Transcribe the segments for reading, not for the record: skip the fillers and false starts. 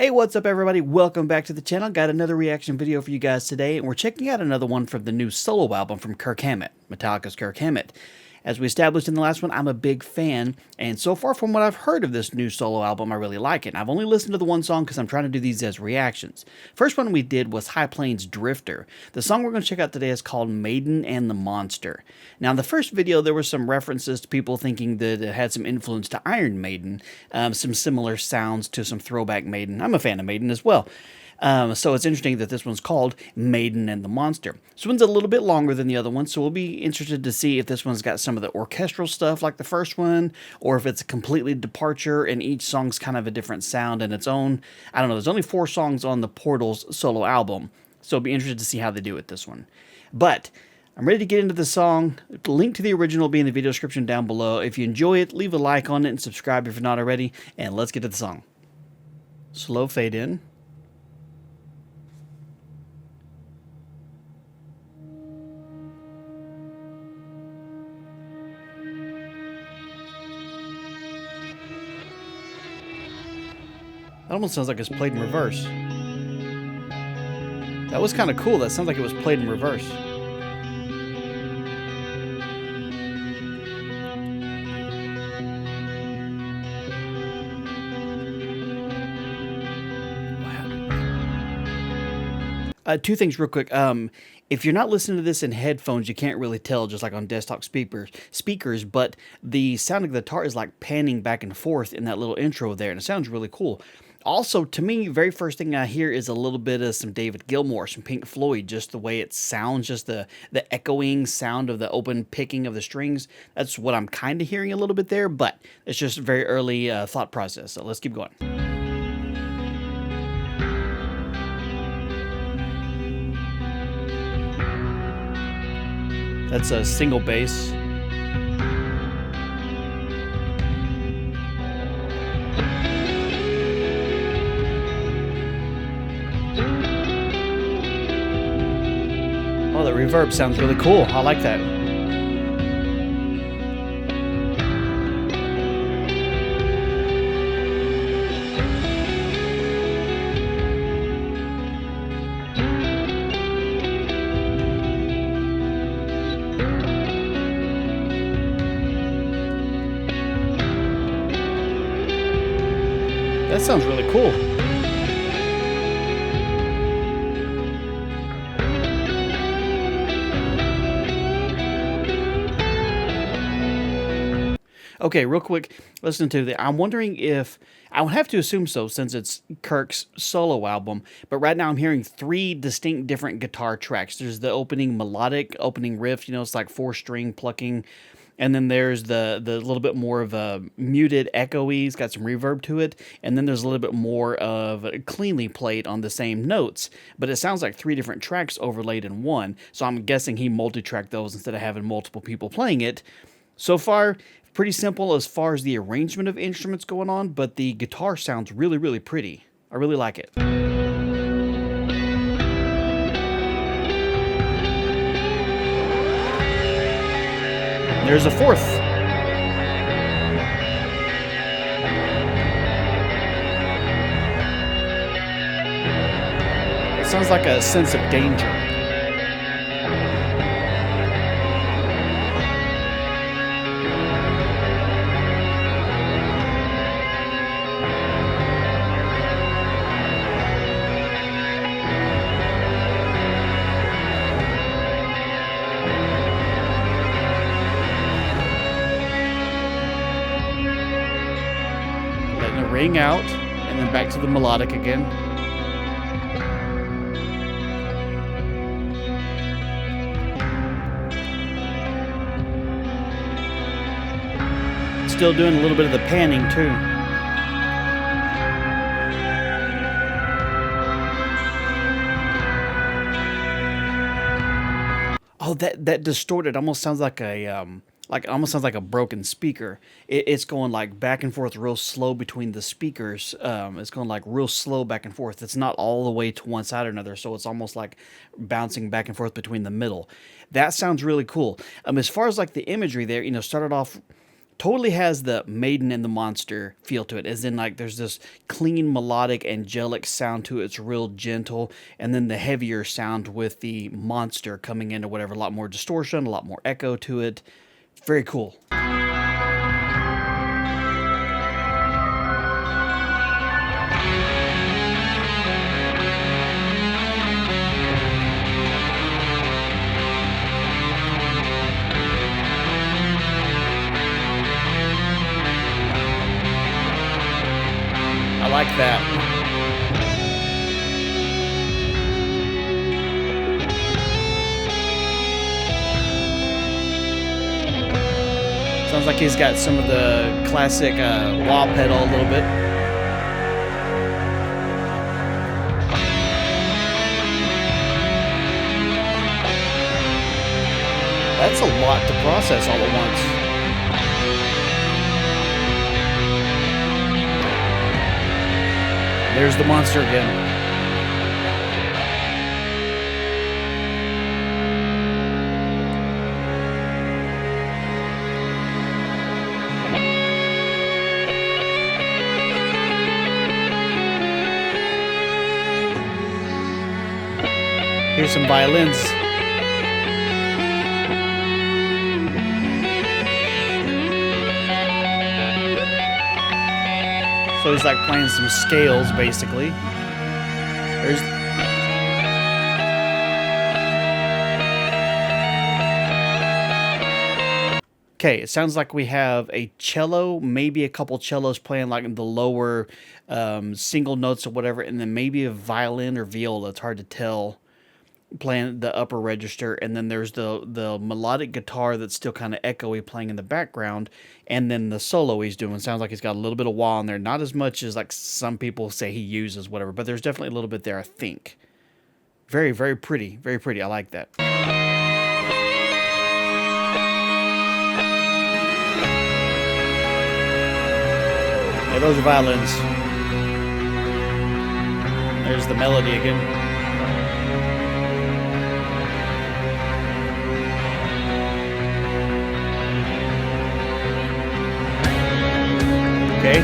Hey, what's up everybody? Welcome back to the channel. Got another reaction video for you guys today, and we're checking out another one from the new solo album from Kirk Hammett, Metallica's Kirk Hammett. As we established in the last one, I'm a big fan, and so far from what I've heard of this new solo album, I really like it. And I've only listened to the one song because I'm trying to do these as reactions. First one we did was High Plains Drifter. The song we're going to check out today is called Maiden and the Monster. Now, in the first video, there were some references to people thinking that it had some influence to Iron Maiden, some similar sounds to some throwback Maiden. I'm a fan of Maiden as well. So it's interesting that this one's called Maiden and the Monster. This one's a little bit longer than the other one, so we'll be interested to see if this one's got some of the orchestral stuff like the first one, or if it's a completely departure and each song's kind of a different sound in its own. I don't know, there's only 4 songs on the Portals solo album, so it'll be interested to see how they do with this one. But I'm ready to get into the song. The link to the original will be in the video description down below. If you enjoy it, leave a like on it and subscribe if you're not already, and let's get to the song. Slow fade in. That almost sounds like it's played in reverse. That was kind of cool. That sounds like it was played in reverse. Wow. 2 things real quick. If you're not listening to this in headphones, you can't really tell, just like on desktop speakers, but the sound of the guitar is like panning back and forth in that little intro there, and it sounds really cool. Also, to me, very first thing I hear is a little bit of some David Gilmour, some Pink Floyd, just the way it sounds, just the echoing sound of the open picking of the strings. That's what I'm kind of hearing a little bit there, but it's just a very early thought process, so let's keep going. That's a single bass. Oh, the reverb sounds really cool. I like that. That sounds really cool. Okay, real quick, listen to the. I'm wondering if I would have to assume so since it's Kirk's solo album. But right now I'm hearing 3 distinct different guitar tracks. There's the opening melodic, opening riff. You know, it's like 4-string plucking. And then there's the little bit more of a muted echoey, it's got some reverb to it. And then there's a little bit more of cleanly played on the same notes. But it sounds like 3 different tracks overlaid in one. So I'm guessing he multi-tracked those instead of having multiple people playing it. So far, pretty simple as far as the arrangement of instruments going on, but the guitar sounds really, really pretty. I really like it. There's a 4th. It sounds like a sense of danger. Letting it ring out, and then back to the melodic again. Still doing a little bit of the panning too. Oh, that distorted almost sounds like a almost sounds like a broken speaker. It's going like back and forth real slow between the speakers. It's going like real slow back and forth. It's not all the way to one side or another, so it's almost like bouncing back and forth between the middle. That sounds really cool. As far as like the imagery there, you know, started off totally has the Maiden and the Monster feel to it, as in like there's this clean, melodic, angelic sound to it. It's real gentle, and then the heavier sound with the Monster coming in or whatever, a lot more distortion, a lot more echo to it. Very cool. I like that. Sounds like he's got some of the classic wah pedal a little bit. That's a lot to process all at once. There's the Monster again. Here's some violins. So he's like playing some scales, basically. There's... Okay, it sounds like we have a cello, maybe a couple cellos playing like in the lower single notes or whatever, and then maybe a violin or viola, it's hard to tell, playing the upper register, and then there's the melodic guitar that's still kind of echoey playing in the background, and then the solo he's doing sounds like he's got a little bit of wah in there, not as much as like some people say he uses, whatever, but there's definitely a little bit there, I think. Very, very pretty, very pretty. I like that. Yeah, those are violins. There's the melody again. Okay.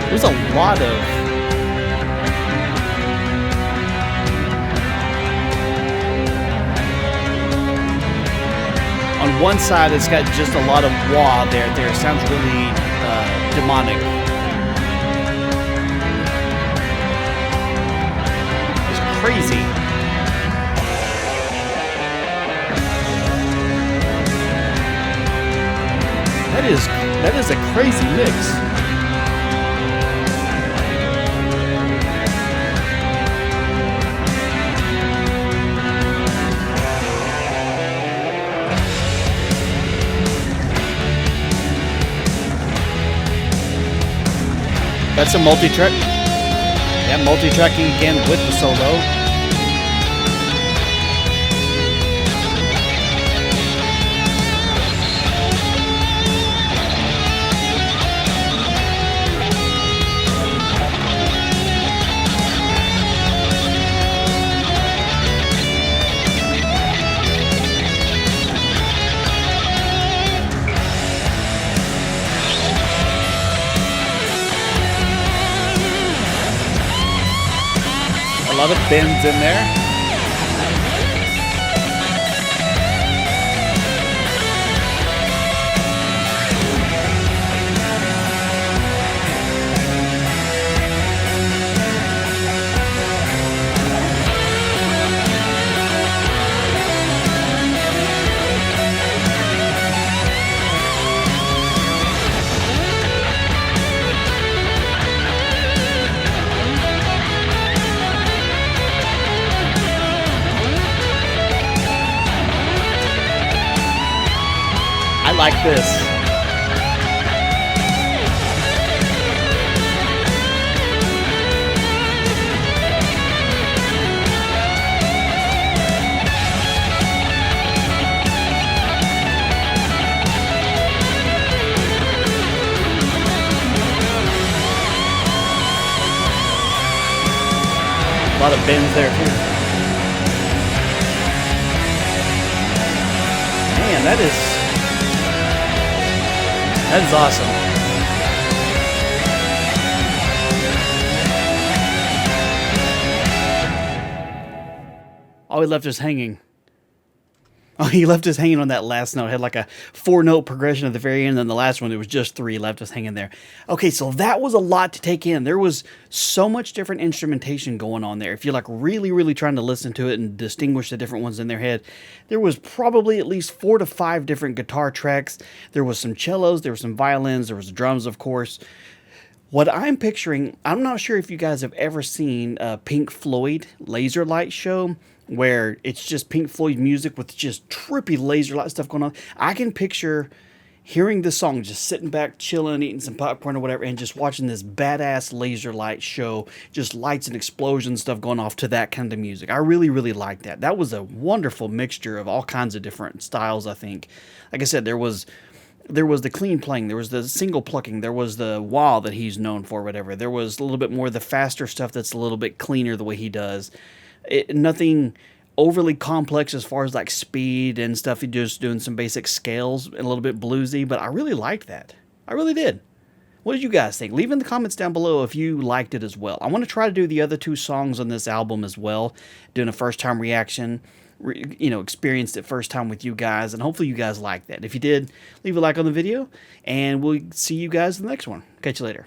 There's a lot of... On one side, it's got just a lot of wah there. It sounds really demonic. It's crazy. That is a crazy mix. That's a multi-track. Yeah, multi-tracking again with the solo. A lot of bends in there. I like this. A lot of bends there too. That is awesome. Oh, he left us hanging. Oh, he left us hanging on that last note. It had like a 4-note progression at the very end, and then the last one, it was just 3, left us hanging there. Okay, so that was a lot to take in. There was so much different instrumentation going on there. If you're like really, really trying to listen to it and distinguish the different ones in their head, there was probably at least 4 to 5 different guitar tracks. There was some cellos, there were some violins, there was drums, of course. What I'm picturing, I'm not sure if you guys have ever seen a Pink Floyd laser light show where it's just Pink Floyd music with just trippy laser light stuff going on. I can picture hearing this song, just sitting back, chilling, eating some popcorn or whatever, and just watching this badass laser light show, just lights and explosions stuff going off to that kind of music. I really, really like that. That was a wonderful mixture of all kinds of different styles, I think. Like I said, there was the clean playing, there was the single plucking, there was the wah that he's known for, whatever. There was a little bit more of the faster stuff that's a little bit cleaner the way he does. Nothing overly complex as far as like speed and stuff. He's just doing some basic scales and a little bit bluesy, but I really liked that. I really did. What did you guys think? Leave in the comments down below if you liked it as well. I want to try to do the other 2 songs on this album as well, doing a first time reaction. Experienced it first time with you guys, and hopefully you guys like that. If you did, leave a like on the video, and we'll see you guys in the next one. Catch you later.